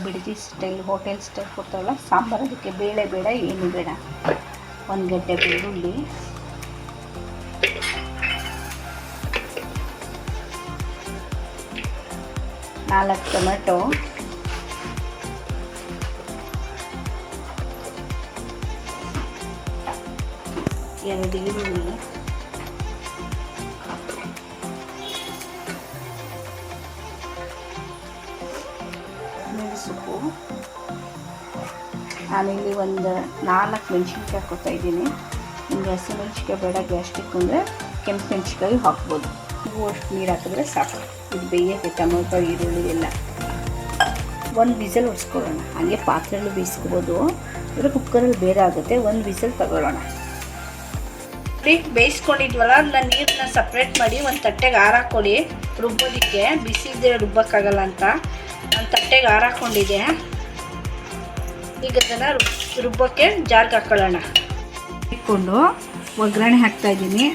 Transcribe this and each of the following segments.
Bidadi style hotel style ಕೊಡ್ತಾರಲ್ಲ ಸಾಂಬಾರು, ಅದಕ್ಕೆ ಬೇಳೆ ಬೇಡ ಏನು ಬೇಡ. 1 ಗಡ್ಡೆ ಬೆಳ್ಳುಳ್ಳಿ, 4 ಟೊಮೆಟೊ, 2 ಈರುಳ್ಳಿ, ಮೆಣಸು. ನಾನಿಲ್ಲಿ ಒಂದು 4 ಮೆಣಸಿನ್ಕಾಯಿ ಹಾಕ್ಕೊತಾ ಇದ್ದೀನಿ. ನಿಮಗೆ ಹಸಿಮೆಣ್ಸಿಕಾಯಿ ಬೇಡ ಗ್ಯಾಸ್ಟ್ರಿಕ್ ಅಂದರೆ ಕೆಂಪು ಮೆಣಸಿನ್ಕಾಯಿ ಹಾಕ್ಬೋದು. ನೀವು ಅಷ್ಟು ನೀರು ಹಾಕಿದ್ರೆ ಸಾಕು. ಇದು ಬೇಯಕ್ಕೆ ಟೊಮೆಟೊ ಈರುಳ್ಳಿ ಎಲ್ಲ 1 ವಿಸಲ್ ಹೊಡ್ಸ್ಕೊಳ್ಳೋಣ. ಹಾಗೆ ಪಾತ್ರೆಯಲ್ಲೂ ಬೇಯಿಸ್ಕೋಬೋದು, ಇದ್ರೆ ಕುಕ್ಕರಲ್ಲಿ ಬೇರೆ ಆಗುತ್ತೆ. 1 ವಿಸಲ್ ತಗೊಳ್ಳೋಣ. ಬೇಯಿಸ್ಕೊಂಡಿದ್ವಲ್ಲ, ಅದನ್ನ ನೀರನ್ನ ಸಪ್ರೇಟ್ ಮಾಡಿ ಒಂದು ತಟ್ಟೆಗೆ ಹಾರಾಕ್ಕೊಡಿ. ರುಬ್ಬೋದಕ್ಕೆ ಬಿಸಿ ಇದ್ದರೆ ರುಬ್ಬಕ್ಕಾಗಲ್ಲ ಅಂತ ಒಂದು ತಟ್ಟೆಗೆ ಹಾರಾಕೊಂಡಿದ್ದೆ. ಈಗ ಅದನ್ನು ರುಬ್ಬಕ್ಕೆ ಜಾರ್ಗೆ ಹಾಕ್ಕೊಳ್ಳೋಣ. ಇಟ್ಕೊಂಡು ಒಗ್ಗರಣೆ ಹಾಕ್ತಾಯಿದ್ದೀನಿ.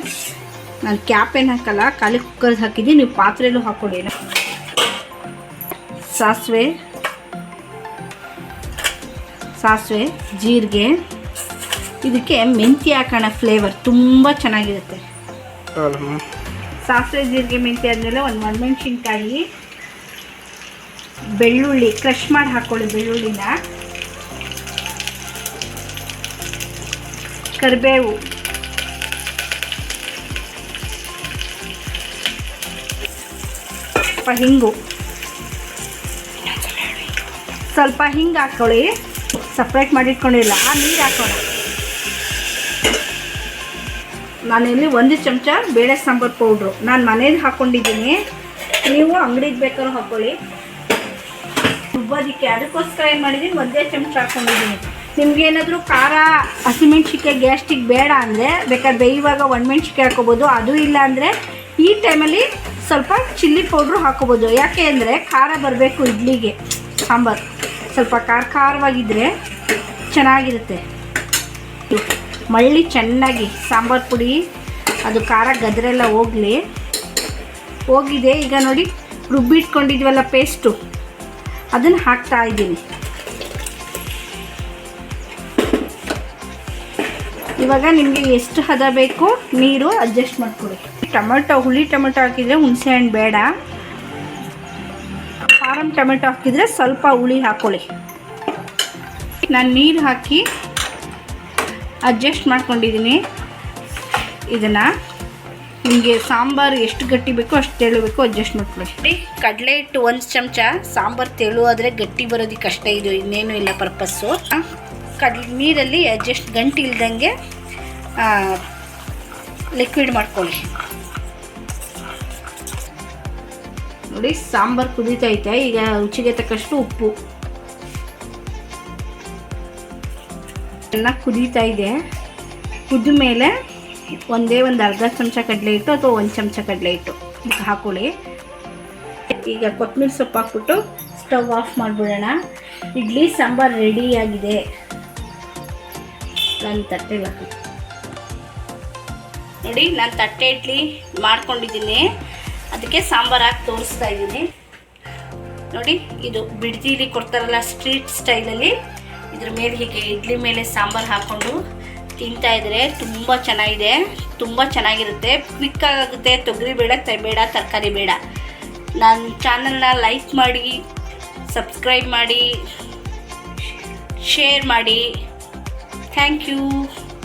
ನಾನು ಕ್ಯಾಪ್ ಏನು ಹಾಕಲ್ಲ, ಖಾಲಿ ಕುಕ್ಕರ್ಗೆ ಹಾಕಿದ್ದೀನಿ. ನೀವು ಪಾತ್ರೆಯಲ್ಲೂ ಹಾಕ್ಕೊಡಿ. ಸಾಸಿವೆ, ಜೀರಿಗೆ, ಇದಕ್ಕೆ ಮೆಂತ್ಯ ಹಾಕೋಣ. ಫ್ಲೇವರ್ ತುಂಬ ಚೆನ್ನಾಗಿರುತ್ತೆ. ಸಾಸಿವೆ, ಜೀರಿಗೆ, ಮೆಂತ್ಯ ಆದಮೇಲೆ ಒಂದು ಒಣಮೆಣ್ಸಿನ್ಕಾಯಿ, ಬೆಳ್ಳುಳ್ಳಿ ಕ್ರಷ್ ಮಾಡಿ ಹಾಕ್ಕೊಳ್ಳಿ. ಬೆಳ್ಳುಳ್ಳಿನ, ಕರಿಬೇವು, ಸ್ವಲ್ಪ ಹಿಂಗೆ ಹಾಕ್ಕೊಳ್ಳಿ. ಸಪ್ರೇಟ್ ಮಾಡಿಟ್ಕೊಂಡಿಲ್ಲ, ಆ ನೀರು ಹಾಕೋಣ. ನಾನಿಲ್ಲಿ 1 ಚಮಚ ಬೇಳೆ ಸಾಂಬಾರು ಪೌಡ್ರು ನಾನು ಮನೇಲಿ ಹಾಕ್ಕೊಂಡಿದ್ದೀನಿ. ನೀವು ಅಂಗಡಿಗೆ ಬೇಕಾದ್ರೂ ಹಾಕ್ಕೊಳ್ಳಿ. ರುಬ್ಬೋದಕ್ಕೆ ಅದಕ್ಕೋಸ್ಕರ ಏನು ಮಾಡಿದ್ದೀನಿ, 1 ಚಮಚ ಹಾಕ್ಕೊಂಡಿದ್ದೀನಿ. ನಿಮ್ಗೇನಾದರೂ ಖಾರ, ಹಸಿಮೆಣ್ಸಿಕಾಯಿ ಗ್ಯಾಸ್ಟ್ರಿಕ್ ಬೇಡ ಅಂದರೆ ಬೇಕಾದ್ರೆ ಬೇಯುವಾಗ ಒಣಮೆಣ್ಸಿಕಾಯಿ ಹಾಕ್ಕೋಬೋದು. ಅದು ಇಲ್ಲ ಅಂದರೆ ಈ ಟೈಮಲ್ಲಿ ಸ್ವಲ್ಪ ಚಿಲ್ಲಿ ಪೌಡ್ರು ಹಾಕ್ಕೋಬೋದು. ಯಾಕೆ ಅಂದರೆ ಖಾರ ಬರಬೇಕು ಇಡ್ಲಿಗೆ. ಸಾಂಬಾರು ಸ್ವಲ್ಪ ಖಾರವಾಗಿದ್ದರೆ ಚೆನ್ನಾಗಿರುತ್ತೆ. ಮಳ್ಳಿ ಚೆನ್ನಾಗಿ ಸಾಂಬಾರು ಪುಡಿ ಅದು ಖಾರ ಗದ್ರೆಲ್ಲ ಹೋಗಿದೆ. ಈಗ ನೋಡಿ, ರುಬ್ಬಿಟ್ಕೊಂಡಿದ್ವಲ್ಲ ಪೇಸ್ಟು, ಅದನ್ನು ಹಾಕ್ತಾ ಇದ್ದೀನಿ. ಇವಾಗ ನಿಮಗೆ ಎಷ್ಟು ಹದ ಬೇಕು ನೀರು ಅಡ್ಜಸ್ಟ್ ಮಾಡ್ಕೊಳ್ಳಿ. ಹುಳಿ ಟೊಮೆಟೊ ಹಾಕಿದರೆ ಹುಣಸೆಹಣ್ಣು ಬೇಡ. ಫಾರಮ್ ಟೊಮೆಟೊ ಹಾಕಿದರೆ ಸ್ವಲ್ಪ ಹುಳಿ ಹಾಕ್ಕೊಳ್ಳಿ. ನಾನು ನೀರು ಹಾಕಿ ಅಡ್ಜಸ್ಟ್ ಮಾಡ್ಕೊಂಡಿದ್ದೀನಿ. ಇದನ್ನು ನಿಮಗೆ ಸಾಂಬಾರು ಎಷ್ಟು ಗಟ್ಟಿ ಬೇಕೋ ಅಷ್ಟು ತೆಳುಬೇಕು, ಅಡ್ಜಸ್ಟ್ ಮಾಡ್ಕೊಳ್ಳಿ. ಕಡಲೆ ಹಿಟ್ಟು 1 ಚಮಚ. ಸಾಂಬಾರು ತೆಳು ಆದರೆ ಗಟ್ಟಿ ಬರೋದಕ್ಕೆ ಅಷ್ಟೇ, ಇದು ಇನ್ನೇನು ಇಲ್ಲ ಪರ್ಪಸ್ಸು. ನೀರಲ್ಲಿ ಗಂಟು ಇಲ್ದಂಗೆ ಲಿಕ್ವಿಡ್ ಮಾಡ್ಕೊಳ್ಳಿ. ನೋಡಿ, ಸಾಂಬಾರು ಕುದೀತೈತೆ. ಈಗ ರುಚಿಗೆ ತಕ್ಕಷ್ಟು ಉಪ್ಪು. ಎಲ್ಲ ಕುದೀತಾ ಇದೆ. ಕುದ್ದ ಮೇಲೆ ಒಂದು ಅರ್ಧ ಚಮಚ ಕಡಲೆ ಹಿಟ್ಟು ಅಥವಾ 1 ಚಮಚ ಕಡಲೆ ಹಿಟ್ಟು ಹಾಕೊಳ್ಳಿ. ಈಗ ಕೊತ್ತಂಬರಿ ಸೊಪ್ಪು ಹಾಕ್ಬಿಟ್ಟು ಸ್ಟವ್ ಆಫ್ ಮಾಡಿಬಿಡೋಣ. ಇಡ್ಲಿ ಸಾಂಬಾರು ರೆಡಿಯಾಗಿದೆ. ನಾನು ತಟ್ಟೆಗೆ ಹಾಕಿ ನೋಡಿ, ನಾನು ತಟ್ಟೆ ಇಡ್ಲಿ ಮಾಡ್ಕೊಂಡಿದ್ದೀನಿ. ಅದಕ್ಕೆ ಸಾಂಬಾರು ಹಾಕಿ ತೋರಿಸ್ತಾ ಇದ್ದೀನಿ. ನೋಡಿ, ಇದು ಬಿಡ್ದಿಲಿ ಕೊಡ್ತಾರಲ್ಲ ಸ್ಟ್ರೀಟ್ ಸ್ಟೈಲಲ್ಲಿ, ಇದ್ರ ಮೇಲೆ ಹೀಗೆ ಇಡ್ಲಿ ಮೇಲೆ ಸಾಂಬಾರು ಹಾಕ್ಕೊಂಡು ತಿಂತಾಯಿದ್ರೆ ತುಂಬ ಚೆನ್ನಾಗಿದೆ, ತುಂಬ ಚೆನ್ನಾಗಿರುತ್ತೆ. ಕ್ವಿಕ್ಕಾಗುತ್ತೆ. ತೊಗರಿ ಬೇಡ, ತರಕಾರಿ ಬೇಡ. ನನ್ನ ಚಾನಲ್ನ ಲೈಕ್ ಮಾಡಿ, ಸಬ್ಸ್ಕ್ರೈಬ್ ಮಾಡಿ, ಶೇರ್ ಮಾಡಿ. Thank you.